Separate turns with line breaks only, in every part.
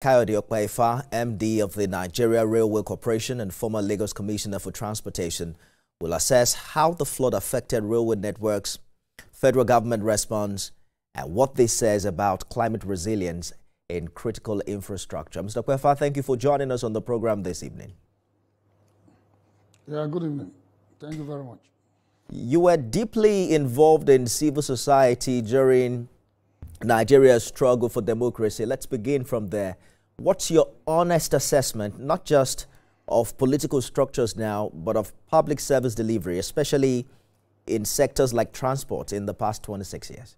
Kayode Okpaifa, MD of the Nigeria Railway Corporation and former Lagos Commissioner for Transportation, will assess how the flood affected railway networks, federal government response, and what this says about climate resilience in critical infrastructure. Mr. Okpaifa, thank you for joining us on the program this evening.
Yeah, good evening. Thank you very much.
You were deeply involved in civil society during Nigeria's struggle for democracy. Let's begin from there. What's your honest assessment, not just of political structures now, but of public service delivery, especially in sectors like transport in the past 26 years?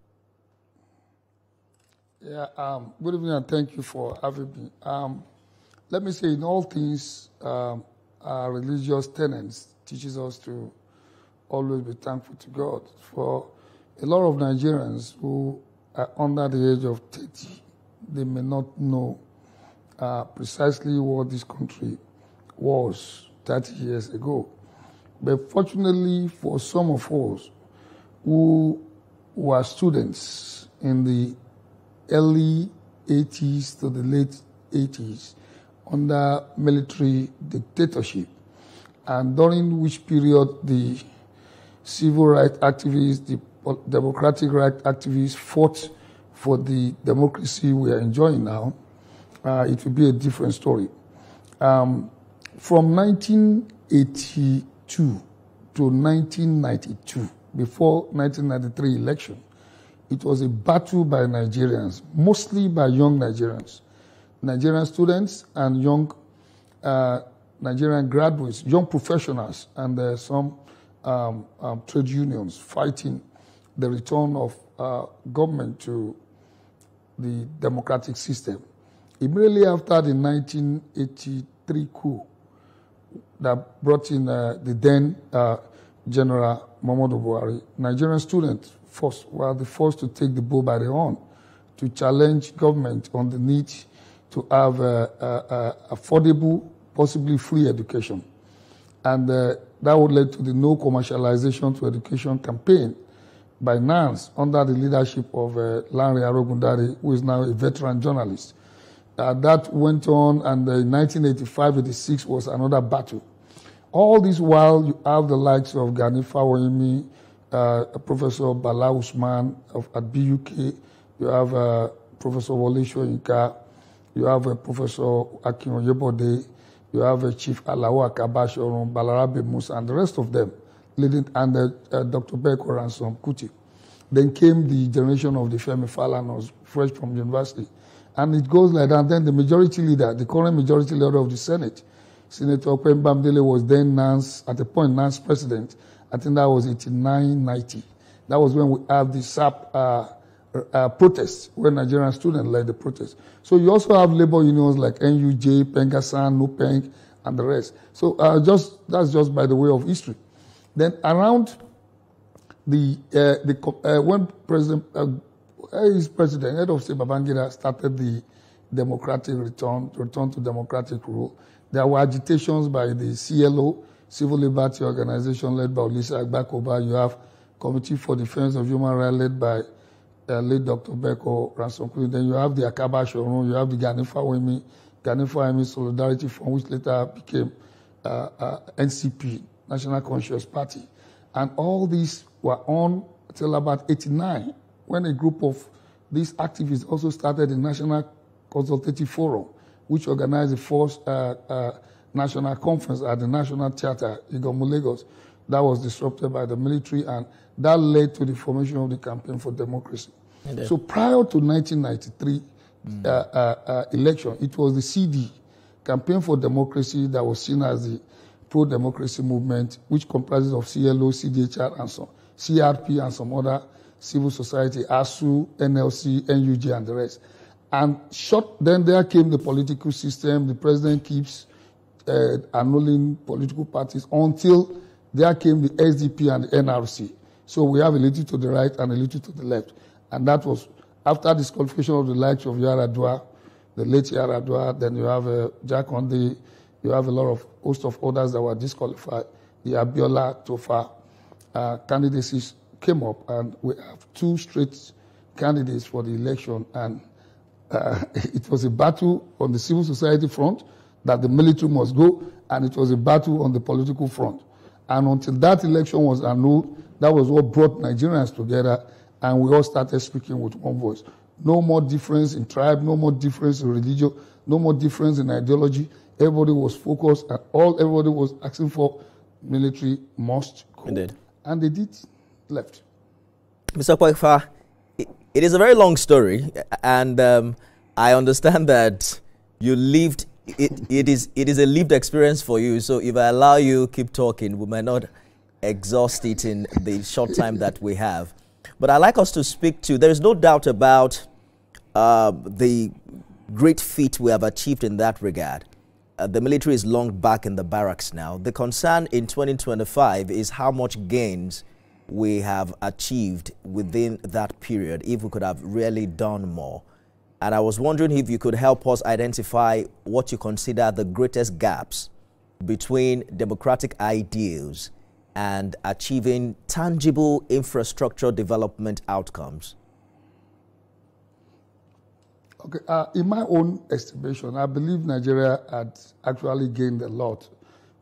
Yeah, good evening and thank you for having me. Let me say, in all things, our religious tenets teaches us to always be thankful to God. For a lot of Nigerians who are under the age of 30, they may not know precisely what this country was 30 years ago. But fortunately for some of us who were students in the early 80s to the late 80s under military dictatorship, and during which period the civil rights activists, the democratic rights activists fought for the democracy we are enjoying now, it will be a different story. From 1982 to 1992, before 1993 election, it was a battle by Nigerians, mostly by young Nigerians, Nigerian students and young Nigerian graduates, young professionals, and some trade unions fighting the return of government to the democratic system. Immediately after the 1983 coup that brought in the then General Muhammadu Buhari, Nigerian students were the first to take the bull by the horn to challenge government on the need to have affordable, possibly free education. And that would lead to the no commercialization to education campaign by NANS under the leadership of Lanre Arogundare, who is now a veteran journalist. That went on, and in 1985-86 was another battle. All this while, you have the likes of Gani Fawoyemi, Professor Bala Usman at BUK, you have Professor Wole Soyinka, you have Professor Akin Oyebode, you have Chief Alawo Akabashoron, Balarabe Musa, and the rest of them, leading, and Dr. Beko Ransom Kuti. Then came the generation of the Femi Falanas, fresh from university. And it goes like that. Then the majority leader, the current majority leader of the Senate, Senator Okwen Bamdele, was then Nance, at the point, Nance president. I think that was 89-90. That was when we have the SAP protests, when Nigerian students led the protest. So you also have labor unions like NUJ, Pengasan, NUPENG, and the rest. So that's just by the way of history. Then around when President, his president, head of state Babangida, started the democratic return to democratic rule, there were agitations by the CLO, Civil Liberty Organization, led by Olisa Agbakoba. You have Committee for Defense of Human Rights, led by late Dr. Beko Ransom. Then you have the Akaba Shorun, you have the Gani Fawemi Solidarity Fund, which later became NCP, National Conscious Party. And all these were on until about 89, when a group of these activists also started the National Consultative Forum, which organized the first national conference at the National Theatre, Igomu, Lagos. That was disrupted by the military, and that led to the formation of the Campaign for Democracy. So prior to 1993 election, it was the CD, Campaign for Democracy, that was seen as the pro-democracy movement, which comprises of CLO, CDHR, and some CRP, and some other civil society, ASU, NLC, NUJ, and the rest. And then there came the political system. The president keeps annulling political parties until there came the SDP and the NRC. So we have a little to the right and a little to the left. And that was after disqualification of the likes of Yaradua, the late Yaradua, then you have Jack Onde, you have a lot of host of others that were disqualified. The Abiola Tofa candidacies came up, and we have two straight candidates for the election, and it was a battle on the civil society front that the military must go, and it was a battle on the political front. And until that election was annulled, that was what brought Nigerians together, and we all started speaking with one voice. No more difference in tribe, no more difference in religion, no more difference in ideology. Everybody was focused, and everybody was asking for military must go.
Indeed.
And they did, left.
Mr. Kwekfa, it is a very long story, and I understand that you lived. It is a lived experience for you. So if I allow you keep talking, we might not exhaust it in the short time that we have. But I'd like us to speak to. There is no doubt about the great feat we have achieved in that regard. The military is long back in the barracks now. The concern in 2025 is how much gains we have achieved within that period, if we could have really done more. And I was wondering if you could help us identify what you consider the greatest gaps between democratic ideals and achieving tangible infrastructure development outcomes.
Okay, in my own estimation, I believe Nigeria had actually gained a lot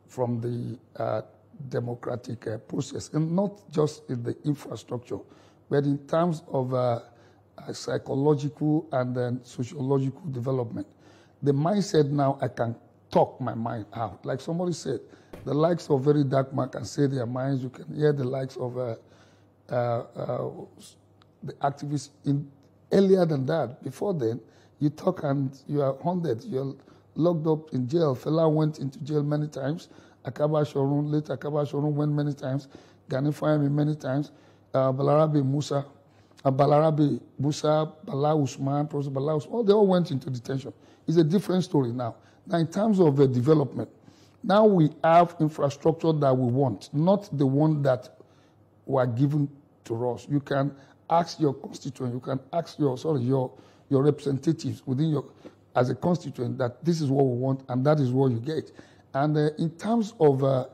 from the democratic process, and not just in the infrastructure, but in terms of psychological and then sociological development. The mindset now, I can talk my mind out. Like somebody said, the likes of Very Dark Man can say their minds. You can hear the likes of the activists earlier than that. Before then, you talk and you are haunted. You're locked up in jail. Fela went into jail many times. Akaba Shorun, late Akaba Shorun went many times. Gani Fayemi many times. Balarabe Musa, Bala Usman, Professor Bala Usman, they all went into detention. It's a different story now. Now, in terms of development, now we have infrastructure that we want, not the one that were given to us. You can ask your constituent, you can ask your representatives within your, as a constituent, that this is what we want and that is what you get. And in terms of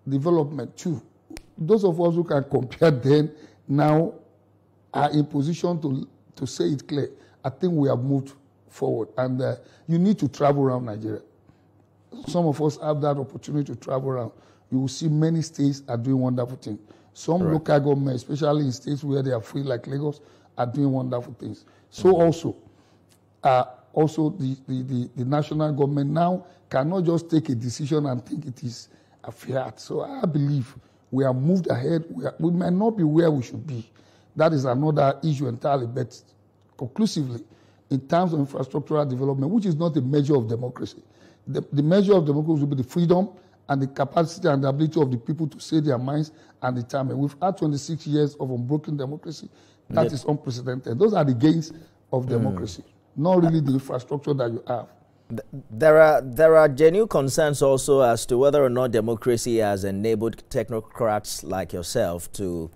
development too, those of us who can compare then now are in position to say it clear. I think we have moved forward, and you need to travel around Nigeria. Some of us have that opportunity to travel around. You will see many states are doing wonderful things. Some local governments, especially in states where they are free, like Lagos, are doing wonderful things. So also the national government now cannot just take a decision and think it is a fiat. So I believe we are moved ahead. We might not be where we should be. That is another issue entirely. But conclusively, in terms of infrastructural development, which is not a measure of democracy, the measure of democracy will be the freedom and the capacity and the ability of the people to say their minds and determine. We've had 26 years of unbroken democracy. That is unprecedented. Those are the gains of democracy, not really the infrastructure that you have.
There are genuine concerns also as to whether or not democracy has enabled technocrats like yourself to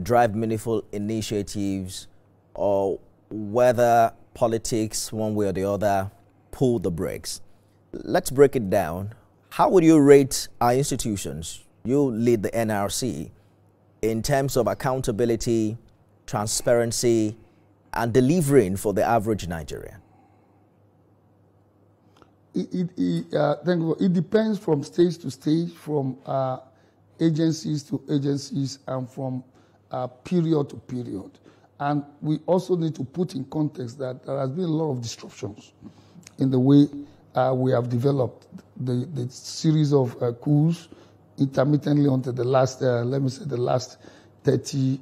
drive meaningful initiatives, or whether politics, one way or the other, pull the brakes. Let's break it down. How would you rate our institutions? You lead the NRC in terms of accountability, transparency, and delivering for the average Nigerian.
It depends from stage to stage, from agencies to agencies, and from period to period. And we also need to put in context that there has been a lot of disruptions in the way we have developed the series of coups intermittently until the last, let me say, the last 30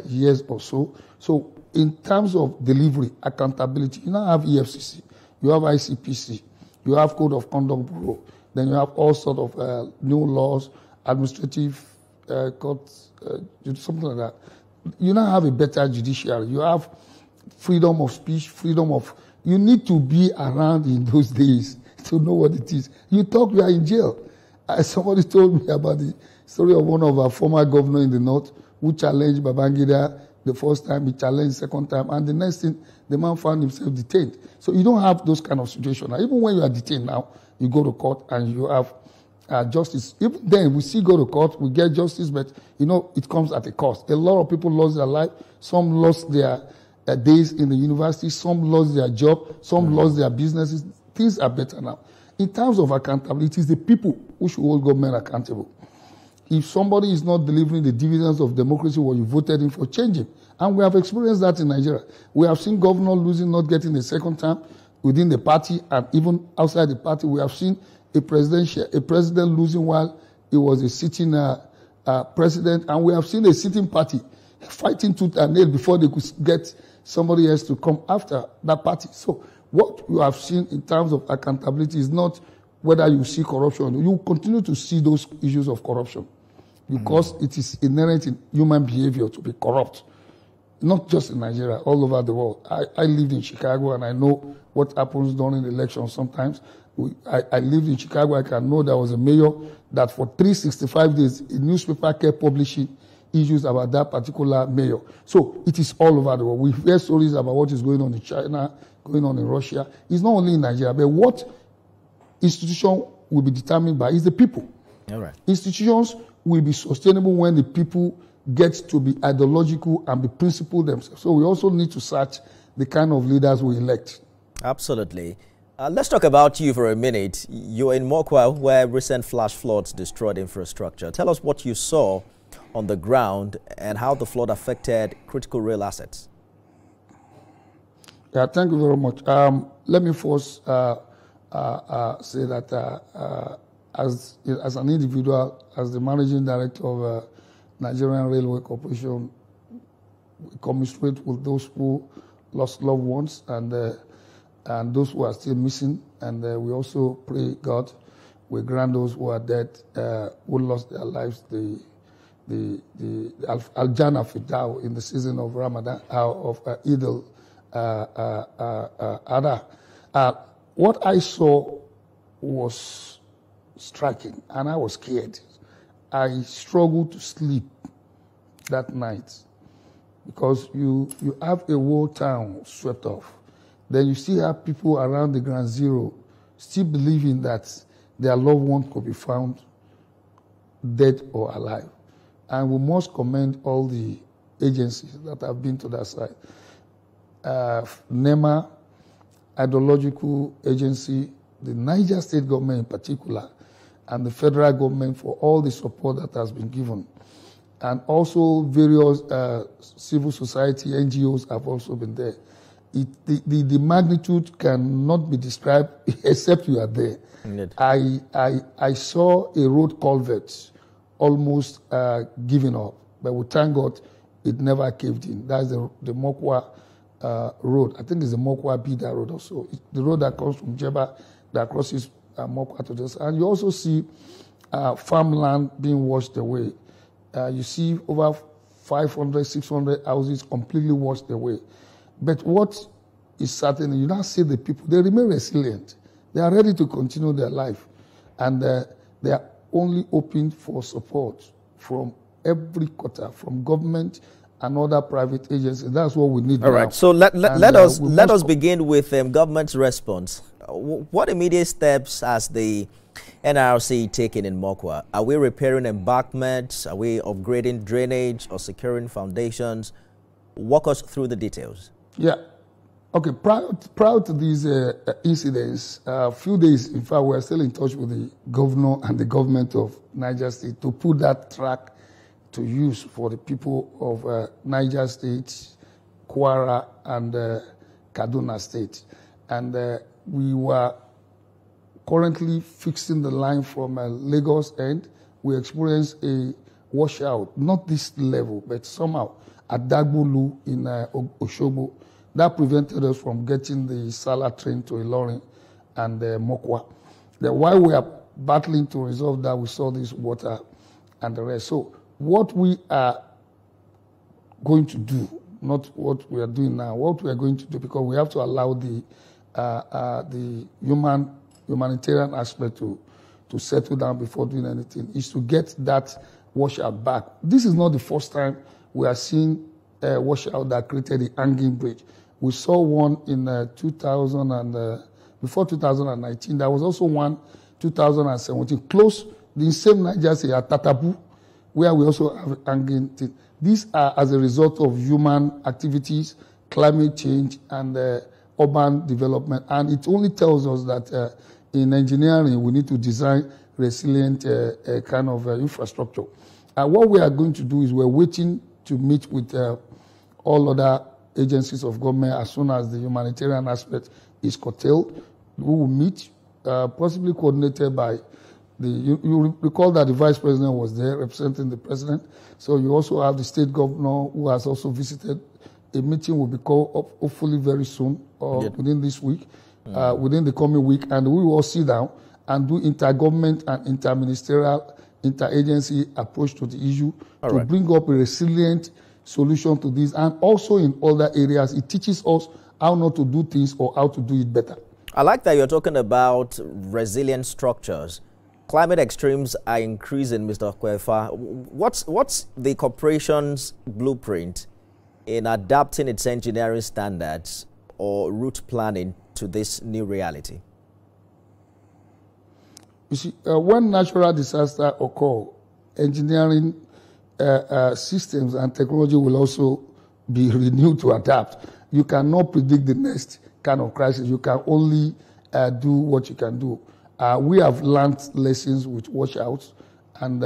years or so. So in terms of delivery, accountability, you now have EFCC, you have ICPC, you have Code of Conduct Bureau, then you have all sorts of new laws, administrative courts, something like that. You now have a better judiciary. You have freedom of speech, freedom of... You need to be around in those days to know what it is. You talk, you are in jail. Somebody told me about the story of one of our former governors in the north who challenged Babangida the first time, he challenged the second time, and the next thing, the man found himself detained. So you don't have those kind of situations. Now, even when you are detained now, you go to court and you have justice. Even then, we still go to court, we get justice, but, you know, it comes at a cost. A lot of people lost their life. Some lost their days in the university. Some lost their job. Some lost their businesses. Things are better now. In terms of accountability, it is the people who should hold government accountable. If somebody is not delivering the dividends of democracy, what you voted in for, change it. And we have experienced that in Nigeria. We have seen governors losing, not getting a second term within the party, and even outside the party. We have seen a president losing while he was a sitting president, and we have seen a sitting party fighting tooth and nail before they could get somebody else to come after that party. So what you have seen in terms of accountability is not whether you see corruption. You continue to see those issues of corruption because it is inherent in human behavior to be corrupt, not just in Nigeria, all over the world. I lived in Chicago, and I know what happens during the election sometimes. I lived in Chicago. I can know there was a mayor that for 365 days, a newspaper kept publishing issues about that particular mayor. So it is all over the world. We hear stories about what is going on in China, going on in Russia. It's not only in Nigeria, but what institution will be determined by is the people.
All right.
Institutions will be sustainable when the people get to be ideological and be principled themselves. So we also need to search the kind of leaders we elect.
Absolutely. Let's talk about you for a minute. You're in Mokwa, where recent flash floods destroyed infrastructure. Tell us what you saw on the ground and how the flood affected critical rail assets.
Yeah, thank you very much. Let me first say that as an individual, as the managing director of Nigerian Railway Corporation, we commiserate with those who lost loved ones and those who are still missing. And we also pray God will grant those who are dead, who lost their lives, the Al-Jannah Fidaw in the season of Ramadan, of Eid al-Adha. What I saw was striking, and I was scared. I struggled to sleep that night because you have a whole town swept off. Then you still have people around the ground zero still believing that their loved one could be found dead or alive. And we must commend all the agencies that have been to that side. NEMA, Hydrological Agency, the Niger State government in particular, and the federal government for all the support that has been given. And also various civil society NGOs have also been there. The magnitude cannot be described except you are there. I saw a road culvert almost giving up, but we thank God it never caved in. That's the Mokwa road. I think it's the Mokwa Bida road also. It's the road that comes from Jeba that crosses Mokwa to this. And you also see farmland being washed away. You see over 500, 600 houses completely washed away. But what is certain, you now see the people, they remain resilient. They are ready to continue their life. And they are only open for support from every quarter, from government and other private agencies. That's what we need now.
All right. So let us begin with government's response. What immediate steps has the NRC taken in Mokwa? Are we repairing embankments? Are we upgrading drainage or securing foundations? Walk us through the details. Yeah.
Okay. Prior to these incidents, a few days, in fact, we were still in touch with the governor and the government of Niger State to put that track to use for the people of Niger State, Kwara, and Kaduna State. And we were currently fixing the line from Lagos end. We experienced a washout, not this level, but somehow at Dagbulu in Oshogbo. That prevented us from getting the Sala train to Ilorin and Mokwa. Then while we are battling to resolve that, we saw this water and the rest. So what we are going to do, not what we are doing now, what we are going to do, because we have to allow the humanitarian aspect to settle down before doing anything, is to get that washout back. This is not the first time we are seeing a washout that created the hanging bridge. We saw one in before 2019. There was also one 2017, close the same Niger State at Tatabu, where we also have hanging thing. These are as a result of human activities, climate change and urban development. And it only tells us that in engineering, we need to design resilient kind of infrastructure. What we are going to do is we're waiting to meet with all other agencies of government as soon as the humanitarian aspect is curtailed. We will meet, possibly coordinated by you recall that the vice president was there representing the president. So you also have the state governor who has also visited. A meeting will be called up hopefully very soon or within this week, within the coming week, and we will all sit down and do intergovernment and interministerial, interagency approach to the issue to bring up a resilient solution to this. And also in other areas, it teaches us how not to do things or how to do it better.
I like that you're talking about resilient structures. Climate extremes are increasing, Mr. Kwefa. What's the corporation's blueprint in adapting its engineering standards or route planning to this new reality?
You see, when natural disaster occur, engineering systems and technology will also be renewed to adapt. You cannot predict the next kind of crisis. You can only do what you can do. We have learned lessons with washouts, and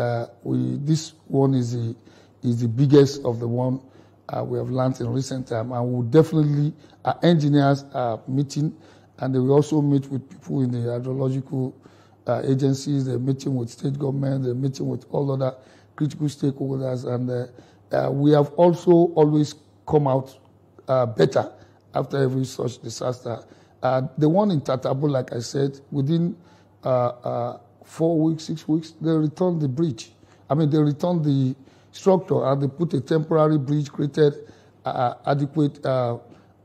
this one is the biggest of the one we have learned in recent time. And we definitely, our engineers are meeting, and they will also meet with people in the hydrological agencies. They're meeting with state government. They're meeting with all other critical stakeholders, and we have also always come out better after every such disaster. The one in Tatabo, like I said, within 4 weeks, 6 weeks, they returned the bridge. I mean, they returned the structure and they put a temporary bridge, created adequate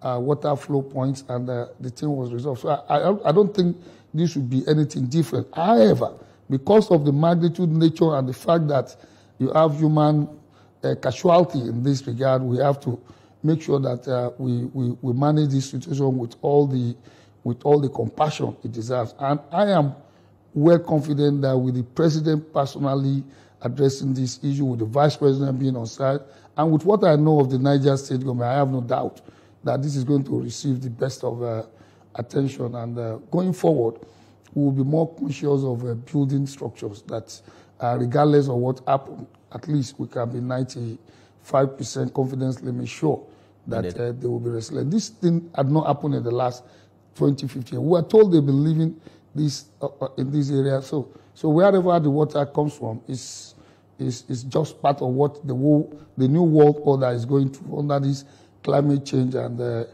water flow points, and the thing was resolved. So I don't think this would be anything different. However, because of the magnitude, nature, and the fact that you have human casualty in this regard, we have to make sure that we manage this situation with all the compassion it deserves. And I am well confident that with the president personally addressing this issue, with the vice president being on side, and with what I know of the Niger state government, I have no doubt that this is going to receive the best of attention. And going forward, we will be more conscious of building structures that, regardless of what happened, at least we can be 95% confidence limit sure that they will be resilient. This thing had not happened in the last 20, 15 years. We are told they've been living this in this area. So wherever the water comes from is just part of what the new world order is going through under this climate change and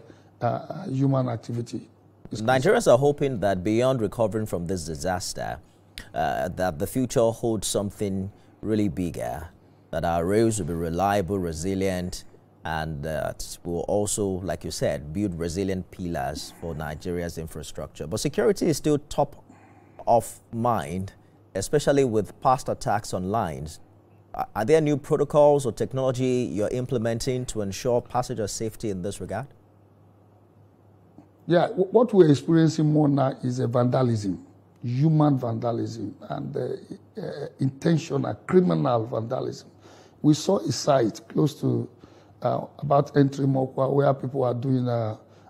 human activity.
Nigerians are hoping that beyond recovering from this disaster, that the future holds something really bigger, that our rails will be reliable, resilient, and will also, like you said, build resilient pillars for Nigeria's infrastructure. But security is still top of mind, especially with past attacks on lines. Are there new protocols or technology you're implementing to ensure passenger safety in this regard?
Yeah, what we're experiencing more now is a vandalism, human vandalism, and intentional criminal vandalism. We saw a site close to about entering Mokwa where people are doing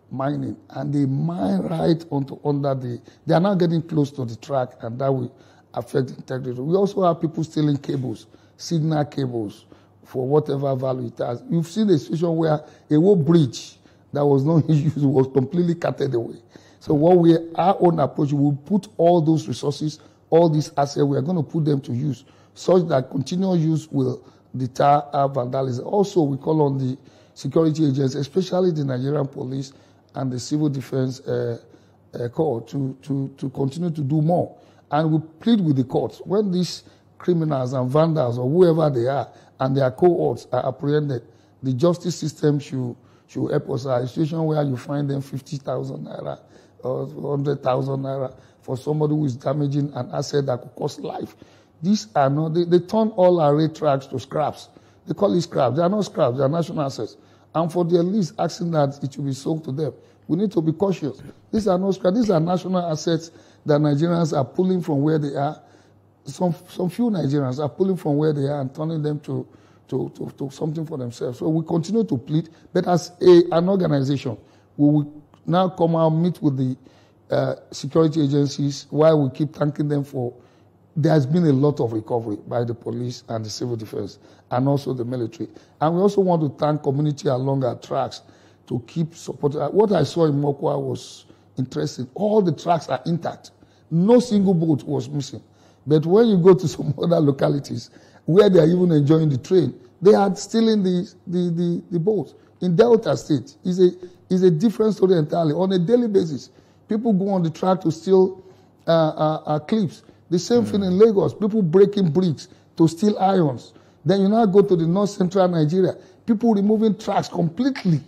mining, and they mine right under the. They are now getting close to the track, and that will affect the integrity. We also have people stealing cables, signal cables, for whatever value it has. You've seen a situation where a whole bridge that was not used was completely cutted away. So our own approach, we will put all those resources, all these assets, we are going to put them to use, such that continual use will deter vandalism. Also, we call on the security agents, especially the Nigerian police and the civil defense corps, to continue to do more. And we plead with the courts, when these criminals and vandals or whoever they are and their cohorts are apprehended, the justice system should help us. A situation where you find them 50,000 naira or 100,000 naira for somebody who is damaging an asset that could cost life. These are not, they turn all our rail tracks to scraps. They call it scraps. They are not scraps, they are national assets. And for the least asking that it should be sold to them, we need to be cautious. These are not scraps, these are national assets that Nigerians are pulling from where they are. Some few Nigerians are pulling from where they are and turning them to to something for themselves. So we continue to plead, but as an organization, we will now come out, meet with the security agencies while we keep thanking them for. There has been a lot of recovery by the police and the civil defense and also the military. And we also want to thank community along our tracks to keep supporting. What I saw in Mokwa was interesting. All the tracks are intact. No single boat was missing. But when you go to some other localities where they are even enjoying the train, they are stealing the boats. In Delta State, is a different story entirely. On a daily basis, people go on the track to steal clips. The same thing in Lagos, people breaking bricks to steal irons. Then you now go to the north-central Nigeria, people removing tracks completely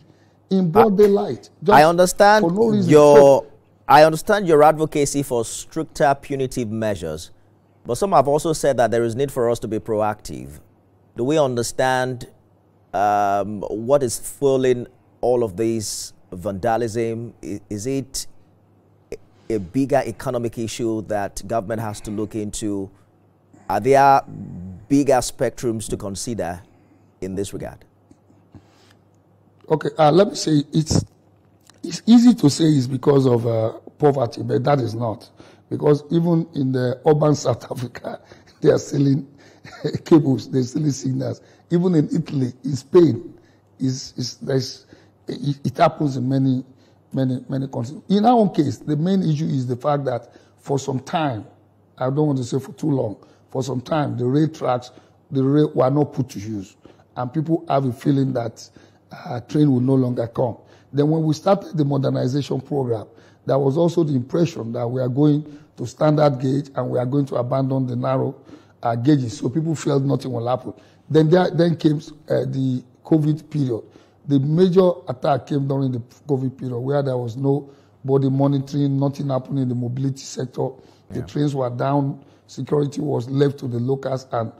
in broad daylight.
I understand for no reason. I understand your advocacy for stricter punitive measures, but some have also said that there is need for us to be proactive. Do we understand what is fueling all of this vandalism? Is it a bigger economic issue that government has to look into? Are there bigger spectrums to consider in this regard? Okay,
let me say it's easy to say it's because of poverty, but that is not. Because even in the urban South Africa, they are selling cables, they're selling signals. Even in Italy, in Spain, it happens in many countries. In our own case, the main issue is the fact that for some time, I don't want to say for too long, for some time, the rail tracks, were not put to use. And people have a feeling that train will no longer come. Then when we started the modernization program, there was also the impression that we are going to standard gauge and we are going to abandon the narrow gauges. So people felt nothing will happen. Then came the COVID period. The major attack came during the COVID period where there was no body monitoring, nothing happened in the mobility sector. The trains were down, security was left to the locals, and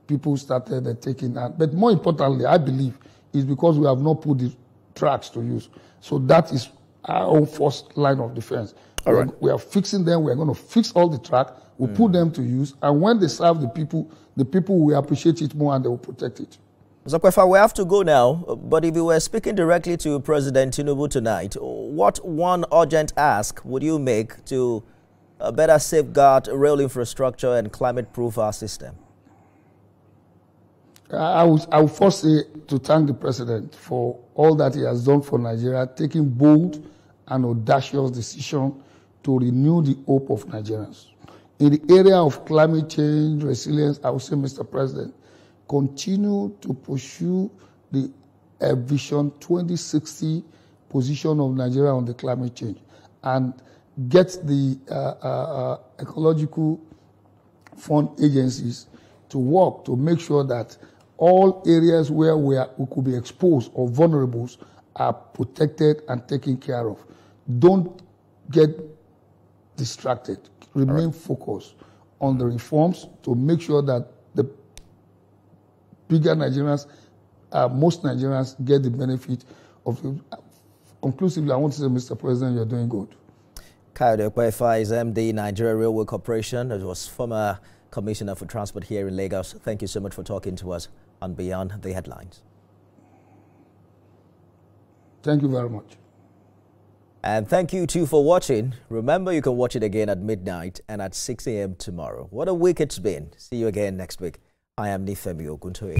people started taking that. But more importantly, I believe, is because we have not put the tracks to use. So that is our own first line of defense.
All right.
We are fixing them. We are going to fix all the track. We'll put them to use. And when they serve the people will appreciate it more and they will protect it.
Mr. Kwefa, we have to go now, but if you were speaking directly to President Tinubu tonight, what one urgent ask would you make to better safeguard rail infrastructure and climate-proof our system?
I would first say to thank the President for all that he has done for Nigeria, taking bold and audacious decision to renew the hope of Nigerians. In the area of climate change, resilience, I would say, Mr. President, continue to pursue the Vision 2060 position of Nigeria on the climate change and get the ecological fund agencies to work to make sure that all areas where we could be exposed or vulnerable are protected and taken care of. Don't get distracted. Remain focused on the reforms to make sure that the bigger Nigerians, most Nigerians get the benefit of it. Conclusively, I want to say, Mr. President, you're doing good.
Kayode Kwefa is MD, Nigeria Railway Corporation. It was former Commissioner for Transport here in Lagos. Thank you so much for talking to us on Beyond the Headlines.
Thank you very much.
And thank you too for watching. Remember, you can watch it again at midnight and at 6 a.m. tomorrow. What a week it's been. See you again next week. I am Nifemi Oguntoye.